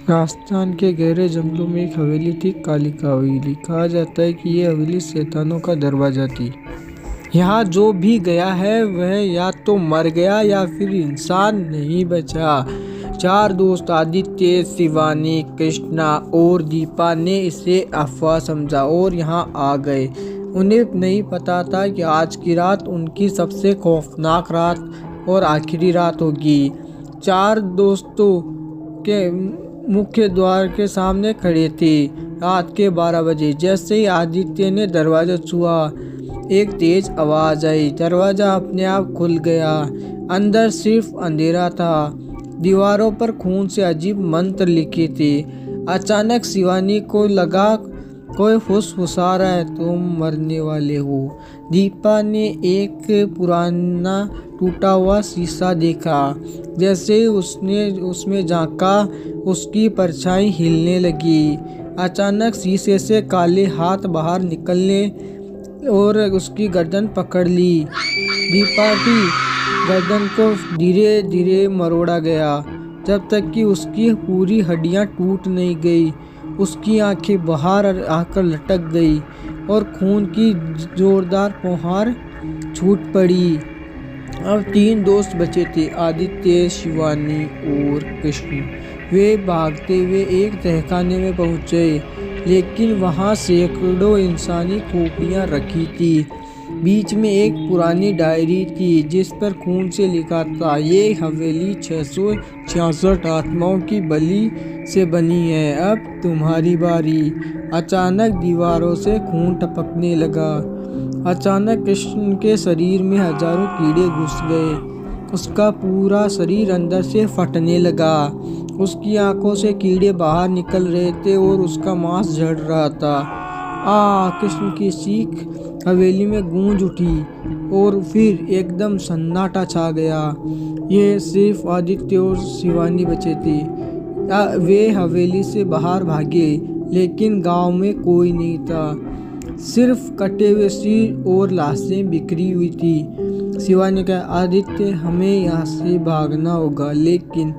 राजस्थान के गहरे जंगलों में एक हवेली थी, कालिका हवेली। कहा जाता है कि ये हवेली शैतानों का दरवाजा थी। यहाँ जो भी गया है वह या तो मर गया या फिर इंसान नहीं बचा। चार दोस्त आदित्य, शिवानी, कृष्णा और दीपा ने इसे अफवाह समझा और यहाँ आ गए। उन्हें नहीं पता था कि आज की रात उनकी सबसे खौफनाक रात और आखिरी रात होगी। चार दोस्तों के मुख्य द्वार के सामने खड़े थे। रात के 12 बजे जैसे ही आदित्य ने दरवाजा छुआ, एक तेज आवाज आई। दरवाजा अपने आप खुल गया। अंदर सिर्फ अंधेरा था। दीवारों पर खून से अजीब मंत्र लिखे थे। अचानक शिवानी को लगा कोई फुसफुसा रहा है, तुम मरने वाले हो। दीपा ने एक पुराना टूटा हुआ शीशा देखा। जैसे ही उसने उसमें झांका, उसकी परछाई हिलने लगी। अचानक शीशे से काले हाथ बाहर निकलने और उसकी गर्दन पकड़ ली। दीपा की गर्दन को धीरे धीरे मरोड़ा गया, जब तक कि उसकी पूरी हड्डियां टूट नहीं गई। उसकी आंखें बाहर आकर लटक गई और खून की जोरदार फुहार छूट पड़ी। अब 3 दोस्त बचे थे, आदित्य, शिवानी और कृष्ण। वे भागते हुए एक तहखाने में पहुंचे, लेकिन वहां सैकड़ों इंसानी खोपड़ियां रखी थी। बीच में एक पुरानी डायरी थी जिस पर खून से लिखा था, ये हवेली 666 आत्माओं की बलि से बनी है, अब तुम्हारी बारी। अचानक दीवारों से खून टपकने लगा। अचानक कृष्ण के शरीर में हजारों कीड़े घुस गए। उसका पूरा शरीर अंदर से फटने लगा। उसकी आंखों से कीड़े बाहर निकल रहे थे और उसका मांस झड़ रहा था। कृष्ण की चीख हवेली में गूंज उठी और फिर एकदम सन्नाटा छा गया। ये सिर्फ आदित्य और शिवानी बचे थे। वे हवेली से बाहर भागे, लेकिन गांव में कोई नहीं था। सिर्फ कटे हुए सिर और लाशें बिखरी हुई थी। शिवानी कहा, आदित्य हमें यहाँ से भागना होगा, लेकिन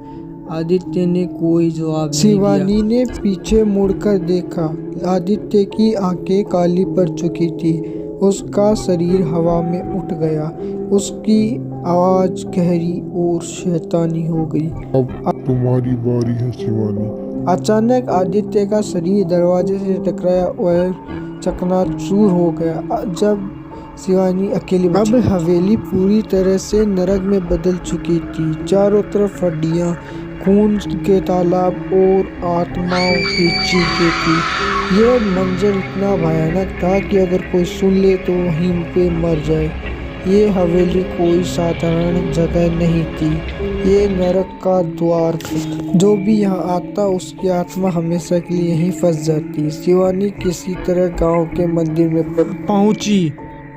आदित्य ने कोई जवाब नहीं दिया। शिवानी ने पीछे मुड़कर देखा। आदित्य की आंखें काली पड़ चुकी थी। उसका शरीर हवा में उठ गया। उसकी आवाज गहरी और शैतानी हो गई। अब तुम्हारी बारी है शिवानी। अचानक आदित्य का शरीर दरवाजे से टकराया और चकनाचूर हो गया। जब शिवानी अकेली बची। अब हवेली पूरी तरह से नरक में बदल चुकी थी। चारों तरफ हड्डियां, खून के तालाब और आत्माओं की चीखें थी। यह मंजर इतना भयानक था कि अगर कोई सुन ले तो वहीं पे मर जाए। ये हवेली कोई साधारण जगह नहीं थी, ये नरक का द्वार था। जो भी यहाँ आता उसकी आत्मा हमेशा के लिए यहीं फंस जाती। शिवानी किसी तरह गांव के मंदिर में पहुंची।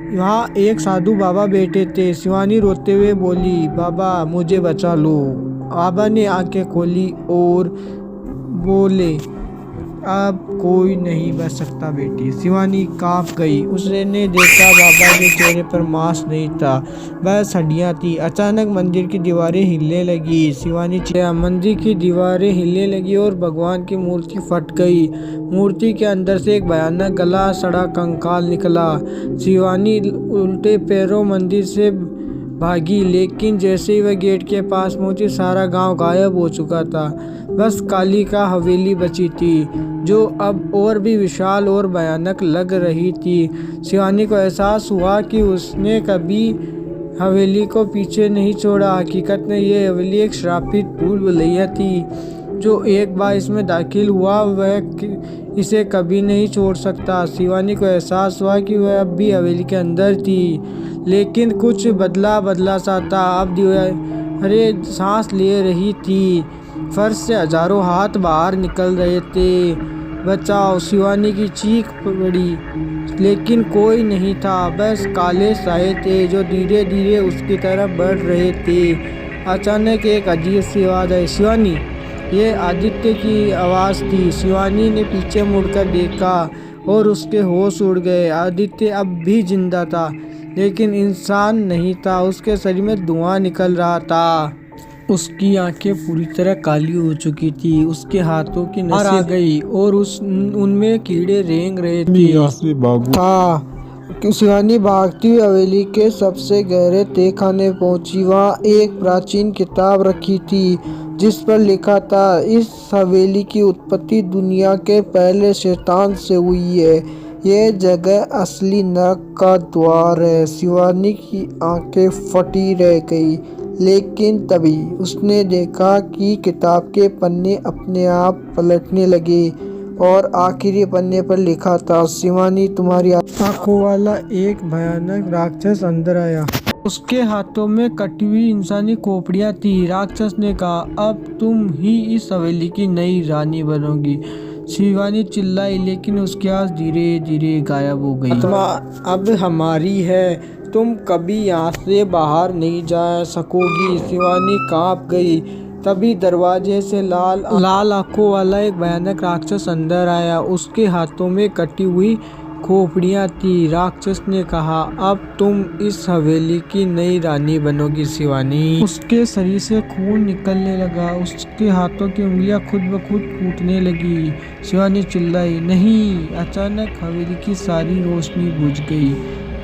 वहाँ एक साधु बाबा बैठे थे। शिवानी रोते हुए बोली, बाबा मुझे बचा लो। बाबा ने आंखें खोली और बोले, अब कोई नहीं बच सकता बेटी। शिवानी कांप गई। उसने देखा बाबा के चेहरे पर मांस नहीं था, बस हड्डियां थी। अचानक मंदिर की दीवारें हिलने लगी। शिवानी मंदिर की दीवारें हिलने लगी और भगवान की मूर्ति फट गई। मूर्ति के अंदर से एक भयानक गला सड़ा कंकाल निकला। शिवानी उल्टे पैरों मंदिर से भागी, लेकिन जैसे ही वह गेट के पास पहुंची, सारा गांव गायब हो चुका था। बस कालिका हवेली बची थी, जो अब और भी विशाल और भयानक लग रही थी। शिवानी को एहसास हुआ कि उसने कभी हवेली को पीछे नहीं छोड़ा। हकीकत में यह हवेली एक श्रापित भूल भुलैया थी। जो एक बार इसमें दाखिल हुआ वह इसे कभी नहीं छोड़ सकता। शिवानी को एहसास हुआ कि वह अब भी हवेली के अंदर थी, लेकिन कुछ बदला सा था। अब दीवारें सांस ले रही थी। फर्श से हजारों हाथ बाहर निकल रहे थे। बचाओ, शिवानी की चीख पड़ी, लेकिन कोई नहीं था। बस काले साए थे जो धीरे धीरे उसकी तरफ बढ़ रहे थे। अचानक एक अजीब सी आवाज आई, शिवानी। ये आदित्य की आवाज़ थी। शिवानी ने पीछे मुड़कर देखा और उसके होश उड़ गए। आदित्य अब भी जिंदा था, लेकिन इंसान नहीं था। उसके शरीर में धुआं निकल रहा था। उसकी आंखें पूरी तरह काली हो चुकी थी, उसके हाथों की नसें आ गई और उनमें कीड़े रेंग रहे थे। यहाँ से भागो। था शिवानी भागती हुई हवेली के सबसे गहरे तहखाने पहुंची। वहाँ एक प्राचीन किताब रखी थी जिस पर लिखा था, इस हवेली की उत्पत्ति दुनिया के पहले शैतान से हुई है। यह जगह असली नरक का द्वार है। शिवानी की आंखें फटी रह गई, लेकिन तभी उसने देखा कि किताब के पन्ने अपने आप पलटने लगे और आखिरी पन्ने पर लिखा था, शिवानी तुम्हारी आंखों वाला एक भयानक राक्षस अंदर आया। उसके हाथों में कटी हुई इंसानी खोपड़ियां थी। राक्षस ने कहा, अब तुम ही इस हवेली की नई रानी बनोगी। शिवानी चिल्लाई, लेकिन उसकी आवाज धीरे धीरे गायब हो गई। आत्मा अब हमारी है, तुम कभी यहाँ से बाहर नहीं जा सकोगी। शिवानी कांप गई। तभी दरवाजे से लाल आंखों वाला एक भयानक राक्षस अंदर आया। उसके हाथों में कटी हुई खोपड़ियां थी। राक्षस ने कहा, अब तुम इस हवेली की नई रानी बनोगी शिवानी। उसके शरीर से खून निकलने लगा। उसके हाथों की उंगलियां खुद ब खुद टूटने लगी। शिवानी चिल्लाई, नहीं। अचानक हवेली की सारी रोशनी बुझ गई।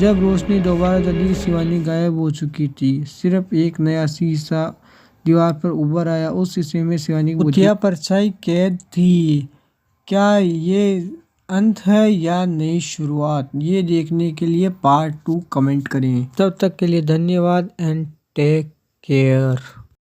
जब रोशनी दोबारा जली, शिवानी गायब हो चुकी थी। सिर्फ एक नया शीशा दीवार पर उभर आया। उस शीशे में शिवानी की भूतिया परछाई कैद थी। क्या ये अंत है या नई शुरुआत? ये देखने के लिए पार्ट 2 कमेंट करें। तब तक के लिए धन्यवाद एंड टेक केयर।